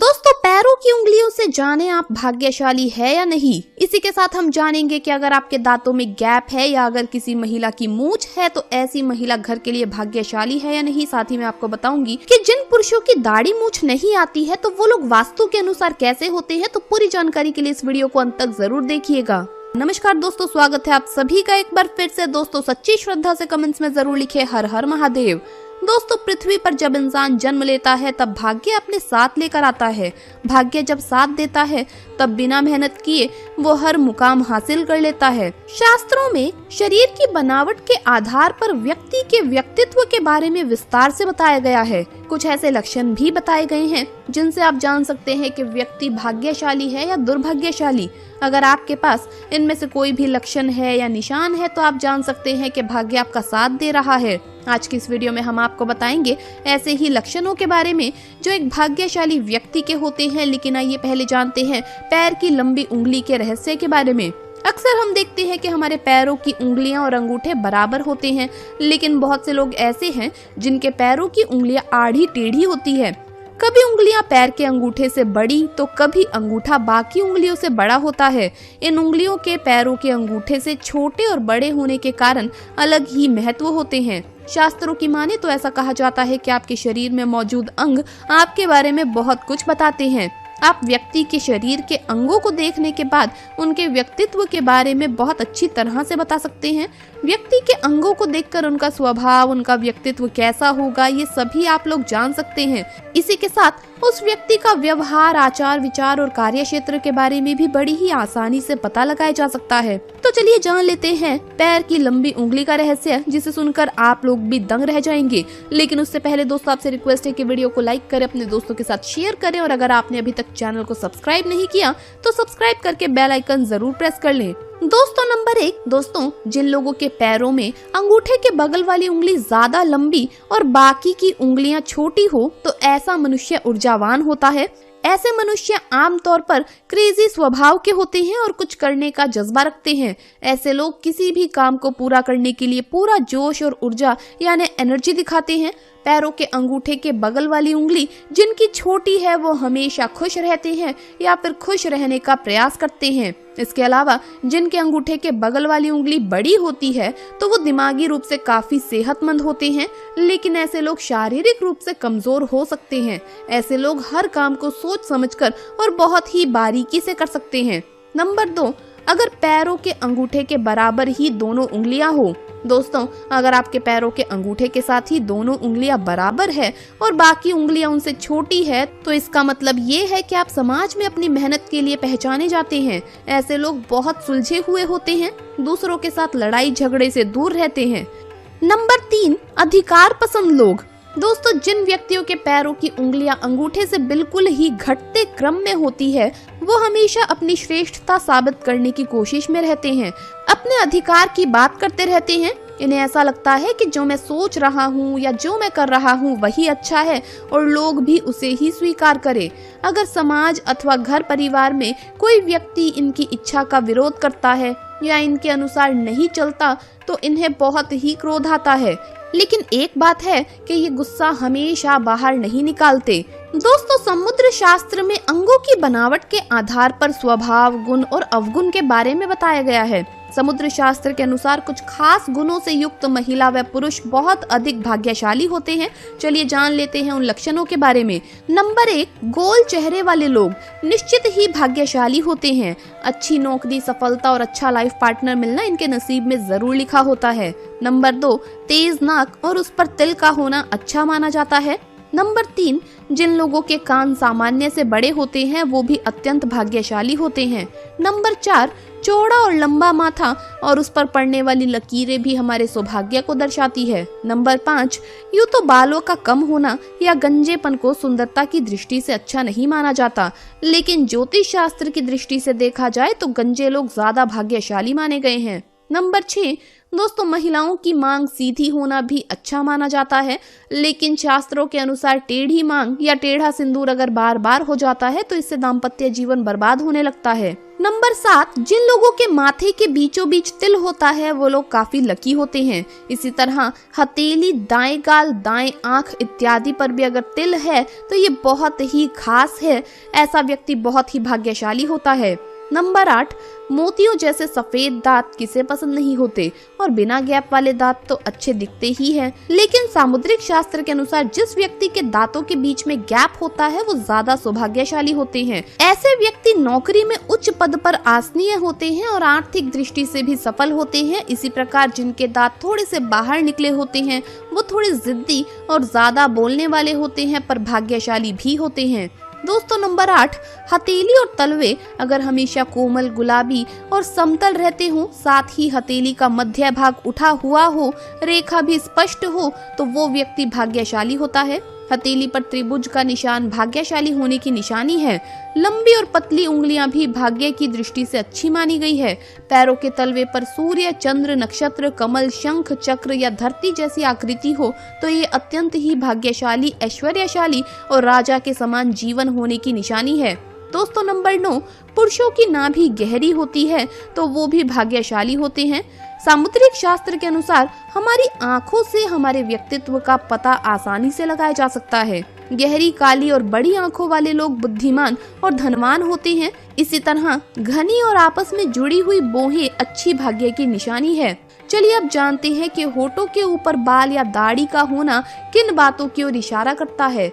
दोस्तों, पैरों की उंगलियों से जाने आप भाग्यशाली है या नहीं। इसी के साथ हम जानेंगे कि अगर आपके दांतों में गैप है या अगर किसी महिला की मूंछ है तो ऐसी महिला घर के लिए भाग्यशाली है या नहीं। साथ ही मैं आपको बताऊंगी कि जिन पुरुषों की दाढ़ी मूंछ नहीं आती है तो वो लोग वास्तु के अनुसार कैसे होते हैं। तो पूरी जानकारी के लिए इस वीडियो को अंत तक जरूर देखिएगा। नमस्कार दोस्तों, स्वागत है आप सभी का एक बार फिर से। दोस्तों, सच्ची श्रद्धा से कमेंट्स में जरूर लिखे हर हर महादेव। दोस्तों, पृथ्वी पर जब इंसान जन्म लेता है तब भाग्य अपने साथ लेकर आता है। भाग्य जब साथ देता है तब बिना मेहनत किए वो हर मुकाम हासिल कर लेता है। शास्त्रों में शरीर की बनावट के आधार पर व्यक्ति के व्यक्तित्व के बारे में विस्तार से बताया गया है। कुछ ऐसे लक्षण भी बताए गए हैं जिनसे आप जान सकते हैं कि व्यक्ति भाग्यशाली है या दुर्भाग्यशाली। अगर आपके पास इनमें से कोई भी लक्षण है या निशान है तो आप जान सकते हैं कि भाग्य आपका साथ दे रहा है। आज की इस वीडियो में हम आपको बताएंगे ऐसे ही लक्षणों के बारे में जो एक भाग्यशाली व्यक्ति के होते हैं। लेकिन आइए पहले जानते हैं पैर की लंबी उंगली के रहस्य के बारे में। अक्सर हम देखते हैं कि हमारे पैरों की उंगलियां और अंगूठे बराबर होते हैं, लेकिन बहुत से लोग ऐसे हैं जिनके पैरों की उंगलियां आड़ी टेढ़ी होती है। कभी उंगलियां पैर के अंगूठे से बड़ी तो कभी अंगूठा बाकी उंगलियों से बड़ा होता है। इन उंगलियों के पैरों के अंगूठे से छोटे और बड़े होने के कारण अलग ही महत्व होते हैं। शास्त्रों की माने तो ऐसा कहा जाता है कि आपके शरीर में मौजूद अंग आपके बारे में बहुत कुछ बताते हैं। आप व्यक्ति के शरीर के अंगों को देखने के बाद उनके व्यक्तित्व के बारे में बहुत अच्छी तरह से बता सकते हैं। व्यक्ति के अंगों को देखकर उनका स्वभाव, उनका व्यक्तित्व कैसा होगा, ये सभी आप लोग जान सकते हैं। इसी के साथ उस व्यक्ति का व्यवहार, आचार विचार और कार्य क्षेत्र के बारे में भी बड़ी ही आसानी से पता लगाया जा सकता है। तो चलिए जान लेते हैं पैर की लंबी उंगली का रहस्य, जिसे सुनकर आप लोग भी दंग रह जाएंगे। लेकिन उससे पहले दोस्तों, आपसे रिक्वेस्ट है कि वीडियो को लाइक करें, अपने दोस्तों के साथ शेयर करें और अगर आपने अभी तक चैनल को सब्सक्राइब नहीं किया तो सब्सक्राइब करके बेल आइकन जरूर प्रेस कर लें। दोस्तों, नंबर 1, दोस्तों जिन लोगों के पैरों में अंगूठे के बगल वाली उंगली ज्यादा लंबी और बाकी की उंगलियां छोटी हो तो ऐसा मनुष्य ऊर्जावान होता है। ऐसे मनुष्य आमतौर पर क्रेजी स्वभाव के होते हैं और कुछ करने का जज्बा रखते हैं। ऐसे लोग किसी भी काम को पूरा करने के लिए पूरा जोश और ऊर्जा यानी एनर्जी दिखाते हैं। पैरों के अंगूठे के बगल वाली उंगली जिनकी छोटी है वो हमेशा खुश रहते हैं या फिर खुश रहने का प्रयास करते हैं। इसके अलावा जिनके अंगूठे के बगल वाली उंगली बड़ी होती है तो वो दिमागी रूप से काफी सेहतमंद होते हैं, लेकिन ऐसे लोग शारीरिक रूप से कमजोर हो सकते हैं। ऐसे लोग हर काम को सोच समझकर और बहुत ही बारीकी से कर सकते हैं। नंबर 2, अगर पैरों के अंगूठे के बराबर ही दोनों उंगलियां हो। दोस्तों, अगर आपके पैरों के अंगूठे के साथ ही दोनों उंगलियां बराबर है और बाकी उंगलियां उनसे छोटी है तो इसका मतलब ये है कि आप समाज में अपनी मेहनत के लिए पहचाने जाते हैं। ऐसे लोग बहुत सुलझे हुए होते हैं, दूसरों के साथ लड़ाई झगड़े से दूर रहते हैं। नंबर 3, अधिकार पसंद लोग। दोस्तों, जिन व्यक्तियों के पैरों की उंगलियां अंगूठे से बिल्कुल ही घटते क्रम में होती है वो हमेशा अपनी श्रेष्ठता साबित करने की कोशिश में रहते हैं, अपने अधिकार की बात करते रहते हैं। इन्हें ऐसा लगता है कि जो मैं सोच रहा हूँ या जो मैं कर रहा हूँ वही अच्छा है और लोग भी उसे ही स्वीकार करें। अगर समाज अथवा घर परिवार में कोई व्यक्ति इनकी इच्छा का विरोध करता है या इनके अनुसार नहीं चलता तो इन्हें बहुत ही क्रोध आता है। लेकिन एक बात है कि ये गुस्सा हमेशा बाहर नहीं निकालते। दोस्तों, समुद्र शास्त्र में अंगों की बनावट के आधार पर स्वभाव, गुण और अवगुण के बारे में बताया गया है। समुद्र शास्त्र के अनुसार कुछ खास गुणों से युक्त महिला व पुरुष बहुत अधिक भाग्यशाली होते हैं। चलिए जान लेते हैं उन लक्षणों के बारे में। नंबर 1, गोल चेहरे वाले लोग निश्चित ही भाग्यशाली होते हैं। अच्छी नौकरी, सफलता और अच्छा लाइफ पार्टनर मिलना इनके नसीब में जरूर लिखा होता है। नंबर 2, तेज नाक और उस पर तिल का होना अच्छा माना जाता है। नंबर 3, जिन लोगों के कान सामान्य से बड़े होते हैं वो भी अत्यंत भाग्यशाली होते हैं। नंबर 4, चौड़ा और लंबा माथा और उस पर पड़ने वाली लकीरें भी हमारे सौभाग्य को दर्शाती है। नंबर 5, यूं तो बालों का कम होना या गंजेपन को सुंदरता की दृष्टि से अच्छा नहीं माना जाता, लेकिन ज्योतिष शास्त्र की दृष्टि से देखा जाए तो गंजे लोग ज्यादा भाग्यशाली माने गए हैं। नंबर 6, दोस्तों, महिलाओं की मांग सीधी होना भी अच्छा माना जाता है, लेकिन शास्त्रों के अनुसार टेढ़ी मांग या टेढ़ा सिंदूर अगर बार बार हो जाता है तो इससे दाम्पत्य जीवन बर्बाद होने लगता है। नंबर 7, जिन लोगों के माथे के बीचों बीच तिल होता है वो लोग काफी लकी होते हैं। इसी तरह हथेली, दाएं गाल, दाएं आंख इत्यादि पर भी अगर तिल है तो ये बहुत ही खास है। ऐसा व्यक्ति बहुत ही भाग्यशाली होता है। नंबर 8, मोतियों जैसे सफेद दांत किसे पसंद नहीं होते और बिना गैप वाले दांत तो अच्छे दिखते ही हैं। लेकिन सामुद्रिक शास्त्र के अनुसार जिस व्यक्ति के दांतों के बीच में गैप होता है वो ज्यादा सौभाग्यशाली होते हैं। ऐसे व्यक्ति नौकरी में उच्च पद पर आसनीय होते हैं और आर्थिक दृष्टि से भी सफल होते हैं। इसी प्रकार जिनके दांत थोड़े से बाहर निकले होते हैं वो थोड़े जिद्दी और ज्यादा बोलने वाले होते हैं, पर भाग्यशाली भी होते हैं। दोस्तों, नंबर 8, हथेली और तलवे अगर हमेशा कोमल, गुलाबी और समतल रहते हो, साथ ही हथेली का मध्य भाग उठा हुआ हो, रेखा भी स्पष्ट हो, तो वो व्यक्ति भाग्यशाली होता है। हथेली पर त्रिभुज का निशान भाग्यशाली होने की निशानी है। लंबी और पतली उंगलियां भी भाग्य की दृष्टि से अच्छी मानी गई है। पैरों के तलवे पर सूर्य, चंद्र, नक्षत्र, कमल, शंख, चक्र या धरती जैसी आकृति हो तो ये अत्यंत ही भाग्यशाली, ऐश्वर्यशाली और राजा के समान जीवन होने की निशानी है। दोस्तों, नंबर 9, पुरुषों की नाभि गहरी होती है तो वो भी भाग्यशाली होते हैं। सामुद्रिक शास्त्र के अनुसार हमारी आंखों से हमारे व्यक्तित्व का पता आसानी से लगाया जा सकता है। गहरी, काली और बड़ी आंखों वाले लोग बुद्धिमान और धनवान होते हैं। इसी तरह घनी और आपस में जुड़ी हुई बोहें अच्छी भाग्य की निशानी है। चलिए अब जानते हैं कि होठों के ऊपर बाल या दाढ़ी का होना किन बातों की ओर इशारा करता है।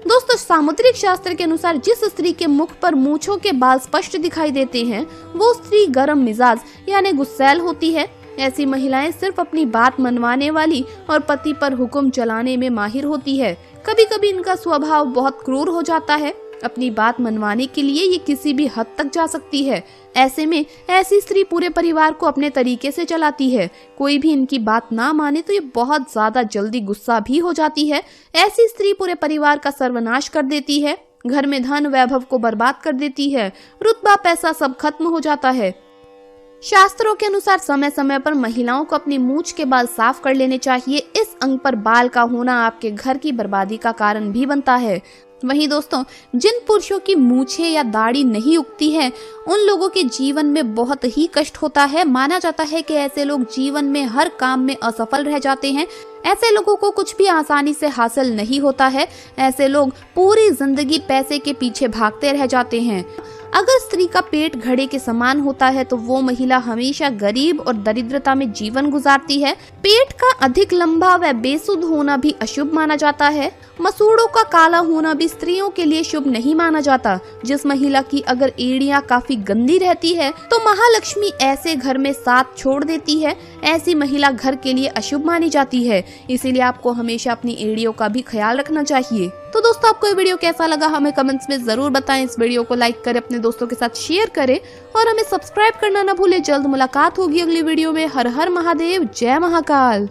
दोस्तों, सामुद्रिक शास्त्र के अनुसार जिस स्त्री के मुख पर मूंछों के बाल स्पष्ट दिखाई देते हैं वो स्त्री गर्म मिजाज यानी गुस्सैल होती है। ऐसी महिलाएं सिर्फ अपनी बात मनवाने वाली और पति पर हुक्म चलाने में माहिर होती है। कभी कभी इनका स्वभाव बहुत क्रूर हो जाता है। अपनी बात मनवाने के लिए ये किसी भी हद तक जा सकती है। ऐसे में ऐसी स्त्री पूरे परिवार को अपने तरीके से चलाती है। कोई भी इनकी बात ना माने तो ये बहुत ज्यादा जल्दी गुस्सा भी हो जाती है। ऐसी स्त्री पूरे परिवार का सर्वनाश कर देती है, घर में धन वैभव को बर्बाद कर देती है, रुतबा पैसा सब खत्म हो जाता है। शास्त्रों के अनुसार समय समय पर महिलाओं को अपनी मूंछ के बाल साफ कर लेने चाहिए। इस अंग पर बाल का होना आपके घर की बर्बादी का कारण भी बनता है। वहीं दोस्तों, जिन पुरुषों की मूछें या दाढ़ी नहीं उगती है उन लोगों के जीवन में बहुत ही कष्ट होता है। माना जाता है कि ऐसे लोग जीवन में हर काम में असफल रह जाते हैं। ऐसे लोगों को कुछ भी आसानी से हासिल नहीं होता है। ऐसे लोग पूरी जिंदगी पैसे के पीछे भागते रह जाते हैं। अगर स्त्री का पेट घड़े के समान होता है तो वो महिला हमेशा गरीब और दरिद्रता में जीवन गुजारती है। पेट का अधिक लंबा व बेसुध होना भी अशुभ माना जाता है। मसूड़ों का काला होना भी स्त्रियों के लिए शुभ नहीं माना जाता। जिस महिला की अगर एड़ियां काफी गंदी रहती है तो महालक्ष्मी ऐसे घर में साथ छोड़ देती है। ऐसी महिला घर के लिए अशुभ मानी जाती है। इसीलिए आपको हमेशा अपनी एड़ियों का भी ख्याल रखना चाहिए। तो दोस्तों, आपको ये वीडियो कैसा लगा हमें कमेंट्स में जरूर बताएं। इस वीडियो को लाइक करें, अपने दोस्तों के साथ शेयर करें और हमें सब्सक्राइब करना ना भूलें। जल्द मुलाकात होगी अगली वीडियो में। हर हर महादेव, जय महाकाल।